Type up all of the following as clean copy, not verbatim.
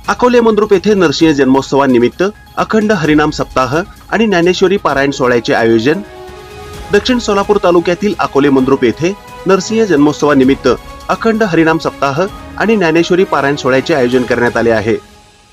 अकोले मंद्रुप येथे नरसिंह जन्मोत्सवानिमित्त अखंड हरिनाम सप्ताह आणि ज्ञानेश्वरी पारायण सोहळ्याचे आयोजन। दक्षिण सोलापूर तालुक्यातील अकोले मंद्रुप येथे नरसिंह जन्मोत्सवानिमित्त अखंड हरिनाम सप्ताह आणि ज्ञानेश्वरी पारायण सोहळ्याचे आयोजन करण्यात आले आहे।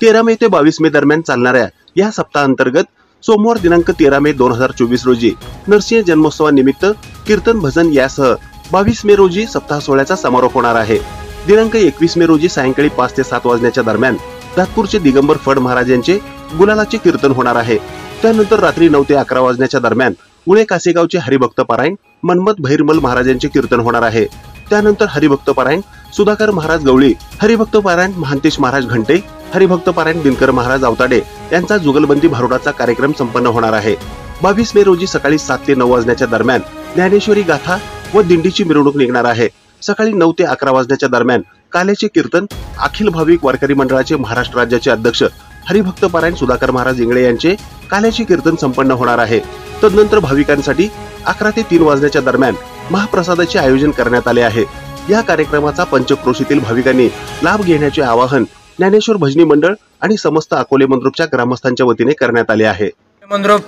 13 मे ते 22 मे दरम्यान चालणाऱ्या या सप्ताहांतर्गत सोमवार दिनांक 13 मे 2024 रोजी नरसिंह जन्मोत्सवानिमित्त कीर्तन भजन यासह 22 मे रोजी सप्ताह सोहळ्याचा समारोप होणार आहे। दिनांक 21 मे रोजी सायंकाळी 5 ते 7 वाजण्याच्या दरम्यान दातपूरचे दिगंबर फड महाराज यांचे गुलालाचे कीर्तन होणार आहे। त्यानंतर रात्री 9 ते 11 वाजण्याच्या दरम्यान उळे कासेगावचे हरिभक्त पारायण मनमत भैरमल महाराजांचे कीर्तन होणार आहे। त्यानंतर हरिभक्त पारायण सुधाकर महाराज गवळी, हरिभक्त पारायण महांतेश महाराज घंटे, हरिभक्त पारायण दिनकर महाराज अवताडे यांचा जुगलबंदी भारुडाचा कार्यक्रम संपन्न होणार आहे। 22 मे रोजी सकाळी 7 ते 9 वाजण्याच्या दरम्यान ज्ञानेश्वरी गाथा व दिंडीची मिरवणूक निघणार आहे। सकाळी 9 ते 11 वाजण्याच्या दरम्यान काल्याचे कीर्तन अखिल भाविक वारकरी मंडळाचे महाराष्ट्र राज्याचे अध्यक्ष हरिभक्त पारायण सुधाकर महाराज इंगळे यांचे काल्याचे कीर्तन संपन्न होणार आहे। तदनंतर भाविकांसाठी 11 ते 3 वाजण्याच्या दरम्यान महाप्रसादाचे आयोजन करण्यात आले आहे। या कार्यक्रमाचा पंचक्रोशीतील भाविकांनी लाभ घेण्याचे आवाहन ज्ञानेश्वर भजनी मंडळ आणि समस्त अकोले मंद्रुपच्या ग्रामस्थांच्या वतीने करण्यात आले आहे। मंद्रुप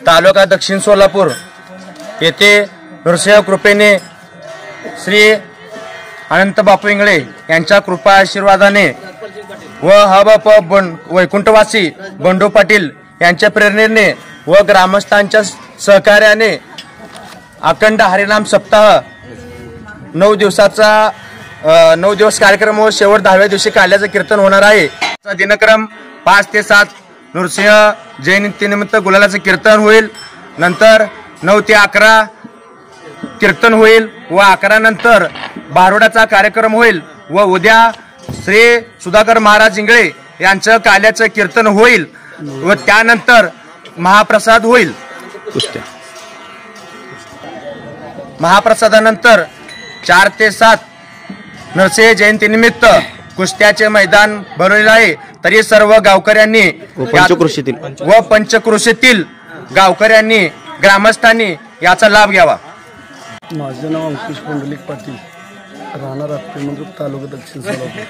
तालुका दक्षिण सोलापूर येथे नरसिंह कृपेने श्री अनंत बापू इंगळे यांच्या कृपा आशीर्वादाने व हबप वैकुंठवासी बंडू पाटील यांच्या प्रेरणेने व ग्रामस्थांच्या सहकार्याने अखंड हरिनाम सप्ताह 9 दिवस कार्यक्रम व शेवट 10व्या दिवशी काल्याचं कीर्तन होणार आहे। दिनक्रम 5 ते 7 नरसिंह जयंतीनिमित्त गुलालाचं कीर्तन होईल। नंतर 9 ते 11 कीर्तन होईल व 11 नंतर भारुडाचा कार्यक्रम होईल व उद्या श्री सुधाकर महाराज इंगळे यांचं काल्याचं कीर्तन होईल व त्यानंतर महाप्रसाद होईल। महाप्रसादानंतर 4 ते 7 नरसिंह जयंतीनिमित्त कुस्त्याचे मैदान भरवलेले आहे। तरी सर्व गावकऱ्यांनी व पंचक्रोशीतील गावकऱ्यांनी ग्रामस्थांनी याचा लाभ घ्यावा। माझे नाव अंकुश पुंडलिक पाटील, राहणार अकोले मंद्रुप तालुका दक्षिण सोलापूर।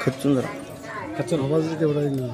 खचून जरा आवाज तेवढा नाही।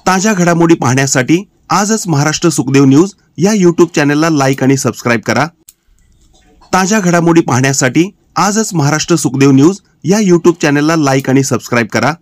ताज्या घडामोडी पाहण्यासाठी आजच महाराष्ट्र सुखदेव न्यूज या यूट्यूब चॅनलला लाईक आणि सबस्क्राइब करा। ताज्या घडामोडी पाहण्यासाठी आजच महाराष्ट्र सुखदेव न्यूज या यूट्यूब चॅनलला लाईक आणि सबस्क्राइब करा।